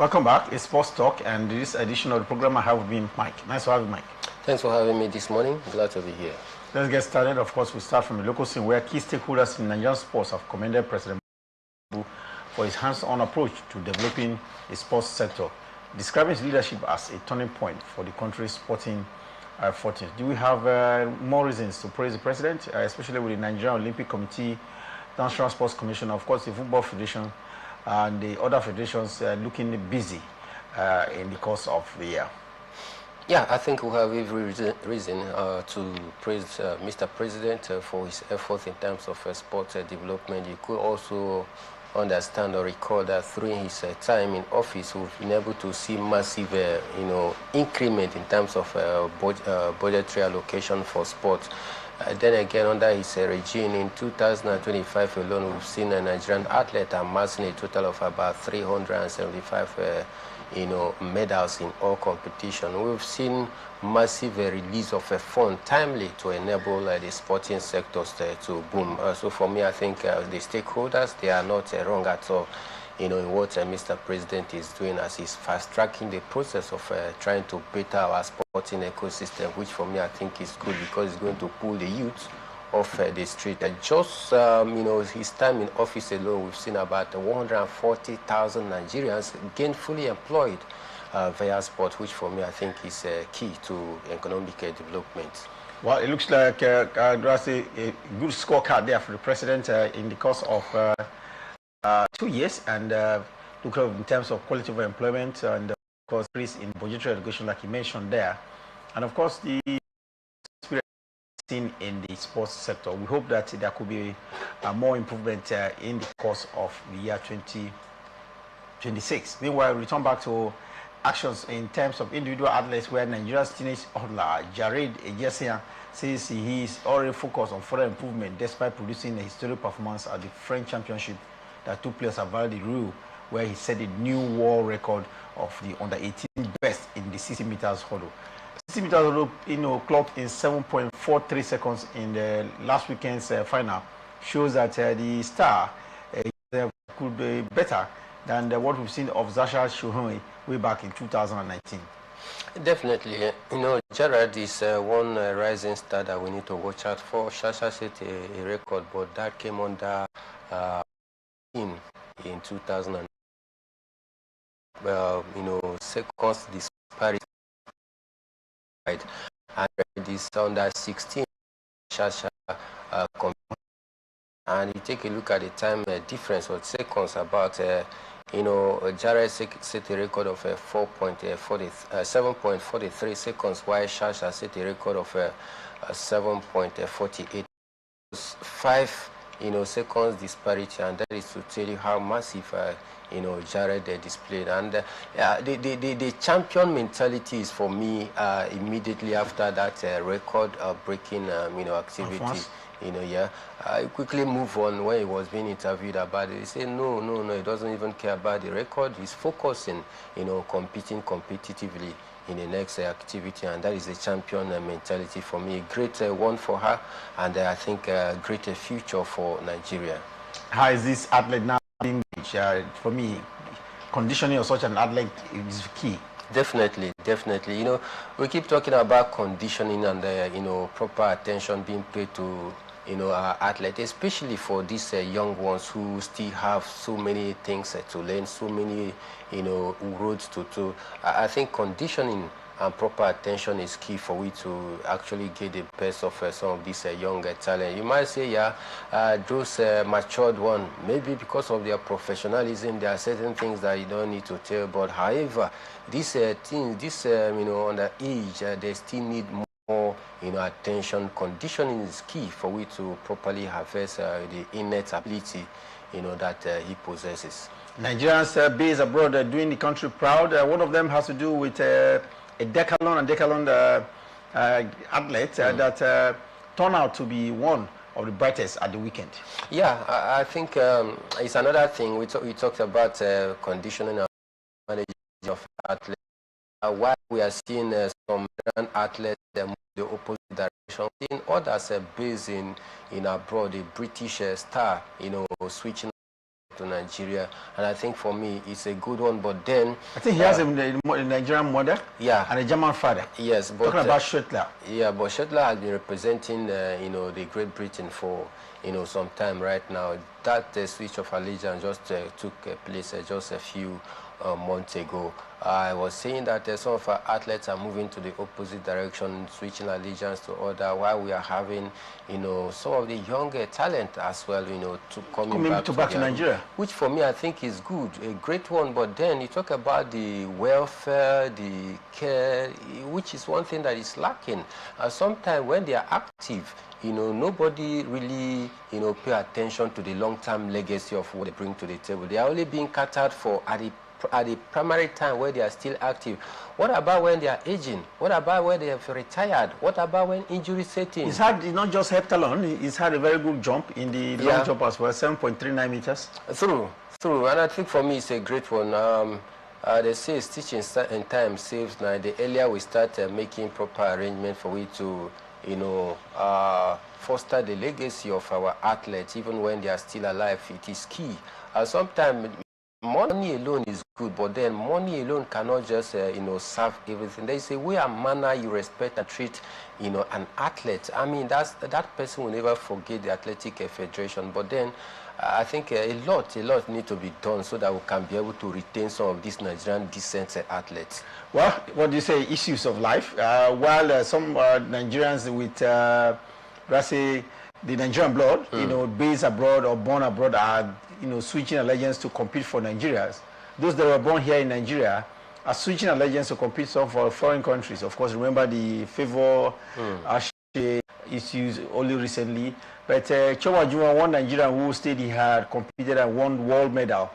Welcome back. It's Sports Talk, and this edition of the program I have with me Mike. Nice to have you, Mike. Thanks for having me this morning. Glad to be here. Let's get started. Of course, we start from the local scene where key stakeholders in Nigerian sports have commended President for his hands-on approach to developing the sports sector, describing his leadership as a turning point for the country's sporting fortunes. Do we have more reasons to praise the president, especially with the Nigerian Olympic Committee, National Sports Commission, of course, the Football Federation, and the other federations looking busy in the course of the year? Yeah, I think we have every reason to praise Mr. President for his efforts in terms of sports development. You could also understand or recall that through his time in office, we've been able to see massive, increment in terms of budgetary allocation for sports. Then again, under his regime in 2025 alone, we've seen a Nigerian athlete amassing a total of about 375 medals in all competition. We've seen massive release of a fund timely to enable the sporting sectors to boom. So for me, I think the stakeholders, they are not wrong at all, in what Mr. President is doing, as he's fast-tracking the process of trying to better our sporting ecosystem, which for me I think is good because it's going to pull the youth off the street. Just his time in office alone, we've seen about 140,000 Nigerians gainfully employed via sport, which for me I think is key to economic development. Well, it looks like a good scorecard there for the president in the course of 2 years, and look in terms of quality of employment and of course increase in budgetary education, like you mentioned there, and of course the in the sports sector. We hope that there could be more improvement in the course of the year 2026. Meanwhile, we return back to actions in terms of individual athletes, where Nigeria's teenage hurdler Jared Ejesian says he is already focused on further improvement despite producing a historic performance at the French Championship that took place at Val-de-Rue, where he set a new world record of the under-18 best in the 60 meters hurdle. 60 meters hurdle, clocked in 7.43 seconds in the last weekend's final, shows that the star could be better than what we've seen of Zasha Shohei way back in 2019. Definitely. Jared is one rising star that we need to watch out for. Shasha set a record, but that came under in 2000. Seconds disparity, right? And this under 16 Shasha and you take a look at the time difference of seconds, about Jared set a record of 7.43 seconds, while Shasha set a record of 7.48. 5 seconds disparity, and that is to tell you how massive Jared displayed. And the champion mentality is, for me, immediately after that record breaking activity. I quickly move on. When he was being interviewed about it, he said no, he doesn't even care about the record. He's focusing, competing competitively in the next activity, and that is the champion mentality for me. A great one for her, and I think a great future for Nigeria. How is this athlete now being reached? For me, conditioning of such an athlete is key. Definitely. We keep talking about conditioning and proper attention being paid to our athletes, especially for these young ones who still have so many things to learn, so many roads to. I think conditioning and proper attention is key for we to actually get the best of some of these younger talent. You might say, those matured one, maybe because of their professionalism, there are certain things that you don't need to tell. But however, these things, under age, they still need more, attention. Conditioning is key for we to properly harvest the innate ability, that he possesses. Nigerians based abroad are doing the country proud. One of them has to do with a decathlon athlete that turned out to be one of the brightest at the weekend. Yeah, I think it's another thing. We talked about conditioning and management of athletes. While we are seeing some athletes move the opposite direction, seeing others based in abroad, the British star, switching to Nigeria, and I think for me it's a good one. But then I think he has a Nigerian mother, yeah, and a German father. Yes, but talking about Shetler. Yeah, but Shetler has been representing the Great Britain for some time right now. That switch of allegiance just took place just a few months ago. I was saying that some of our athletes are moving to the opposite direction, switching allegiance to other, while we are having, some of the younger talent as well, to coming back to Nigeria. Which for me, I think is good, a great one. But then you talk about the welfare, the care, which is one thing that is lacking. Sometimes when they are active, nobody really, pay attention to the long-term legacy of what they bring to the table. They are only being catered for at the primary time where they are still active. What about when they are aging? What about when they have retired? What about when injury set in? He's not just heptathlon, he's had a very good jump in the long jump as well, 7.39 meters. True. And I think for me it's a great one. They say stitching in time saves. Now the earlier we start making proper arrangement for it to, foster the legacy of our athletes, even when they are still alive, it is key. Sometimes money alone is good, but then money alone cannot just, serve everything. There is a way and manner you respect and treat, an athlete. I mean, that person will never forget the Athletic Federation. But then, I think a lot need to be done so that we can be able to retain some of these Nigerian decent athletes. Well, what do you say? Issues of life. While some Nigerians with, let's say, the Nigerian blood, based abroad or born abroad are, switching allegiance to compete for Nigerians. Those that were born here in Nigeria are switching allegiance to compete for foreign countries. Of course, remember the favor issues only recently. But Choma Juma, one Nigerian who stayed, he had competed and won world medal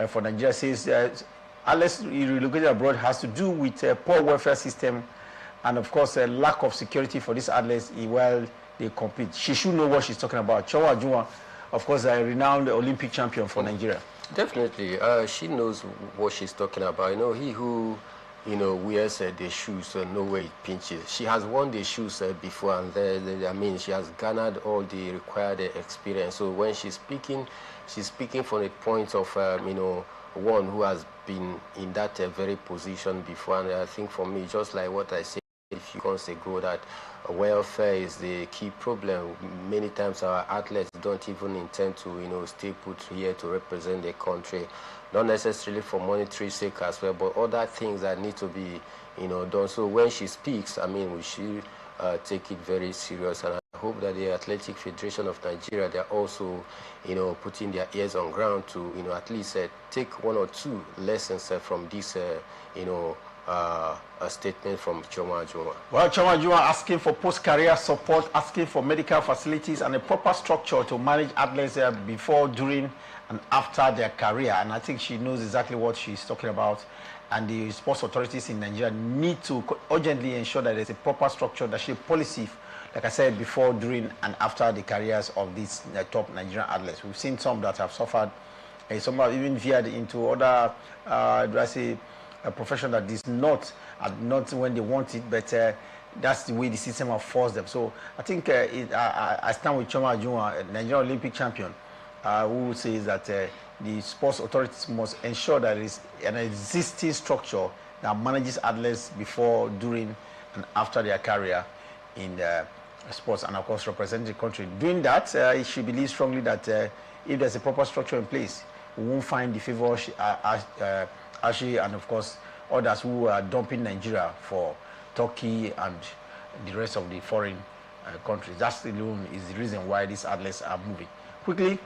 for Nigeria, says unless he relocated abroad has to do with poor welfare system and, of course, a lack of security for these athletes while they compete. She should know what she's talking about. Choma Juma, of course, a renowned Olympic champion for Nigeria. Definitely. She knows what she's talking about. He who, wears the shoes, know where it pinches. She has worn the shoes before, and she has garnered all the required experience. So when she's speaking from a point of, one who has been in that very position before. And I think for me, just like what I said a few months ago, that welfare is the key problem. Many times our athletes don't even intend to, stay put here to represent their country, not necessarily for monetary sake as well, but other things that need to be, done. So when she speaks, we should take it very serious, and I hope that the Athletic Federation of Nigeria, they're also, putting their ears on ground to, at least take one or two lessons from this, a statement from Choma Juma. Well, Choma Juma asking for post-career support, asking for medical facilities and a proper structure to manage athletes before, during, and after their career. And I think she knows exactly what she's talking about. And the sports authorities in Nigeria need to urgently ensure that there's a proper structure, that she policy, like I said, before, during, and after the careers of these top Nigerian athletes. We've seen some that have suffered, some have even veered into other, a profession that is not when they want it, but that's the way the system has forced them. So I think I stand with Choma Juma, a Nigerian Olympic champion, who says that the sports authorities must ensure that there is an existing structure that manages athletes before, during, and after their career in sports, and of course representing the country. Doing that, she believes strongly that if there's a proper structure in place, we won't find the favor Ashi and of course others who are dumping Nigeria for Turkey and the rest of the foreign countries. That alone is the reason why these athletes are moving. Quickly,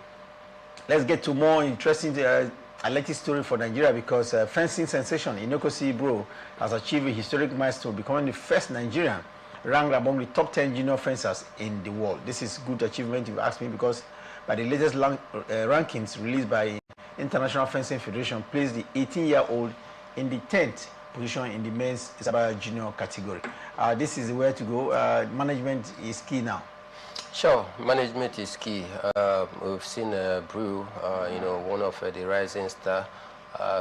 let's get to more interesting athletic story for Nigeria, because fencing sensation Inokosi Bro has achieved a historic milestone, becoming the first Nigerian ranked among the top 10 junior fencers in the world. This is good achievement if you ask me, because by the latest rankings released by International Fencing Federation, placed the 18-year-old in the 10th position in the men's Isabella junior category. This is the way to go. Management is key now. Sure, management is key. We've seen Brew, one of the rising star,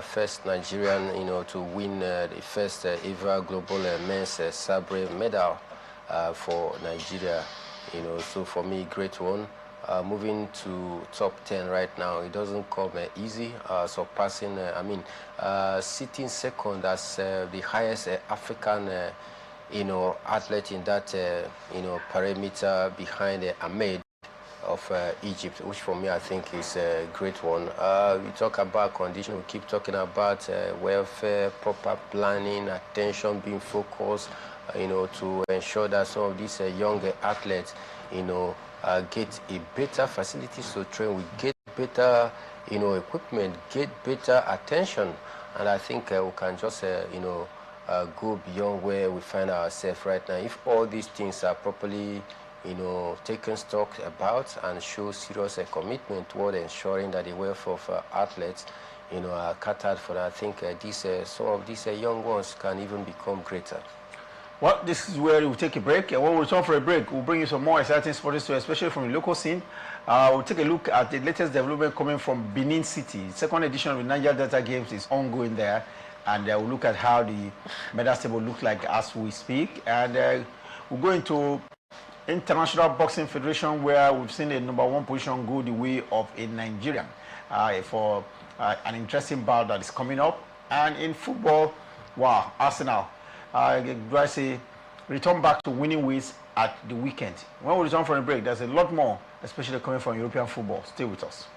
first Nigerian, to win the first ever global men's Sabre medal for Nigeria. So for me, great one. moving to top 10 right now. It doesn't come easy, surpassing, sitting second as the highest African, athlete in that, parameter behind Ahmed of Egypt, which for me I think is a great one. We talk about condition, we keep talking about welfare, proper planning, attention being focused, to ensure that some of these young athletes, get a better facilities to train, we get better, equipment, get better attention, and I think we can just, go beyond where we find ourselves right now. If all these things are properly, taken stock about and show serious commitment toward ensuring that the welfare of athletes, are catered for, I think some of these young ones can even become greater. Well, this is where we'll take a break. And when we return for a break, we'll bring you some more exciting sports stories, especially from the local scene. We'll take a look at the latest development coming from Benin City. The second edition of the Niger Delta Games is ongoing there. And we'll look at how the medal table looks like as we speak. And we'll go into International Boxing Federation, where we've seen the #1 position go the way of a Nigerian for an interesting bout that is coming up. And in football, wow, Arsenal, do I say, return back to winning ways at the weekend. When we return from a break, there's a lot more, especially coming from European football. Stay with us.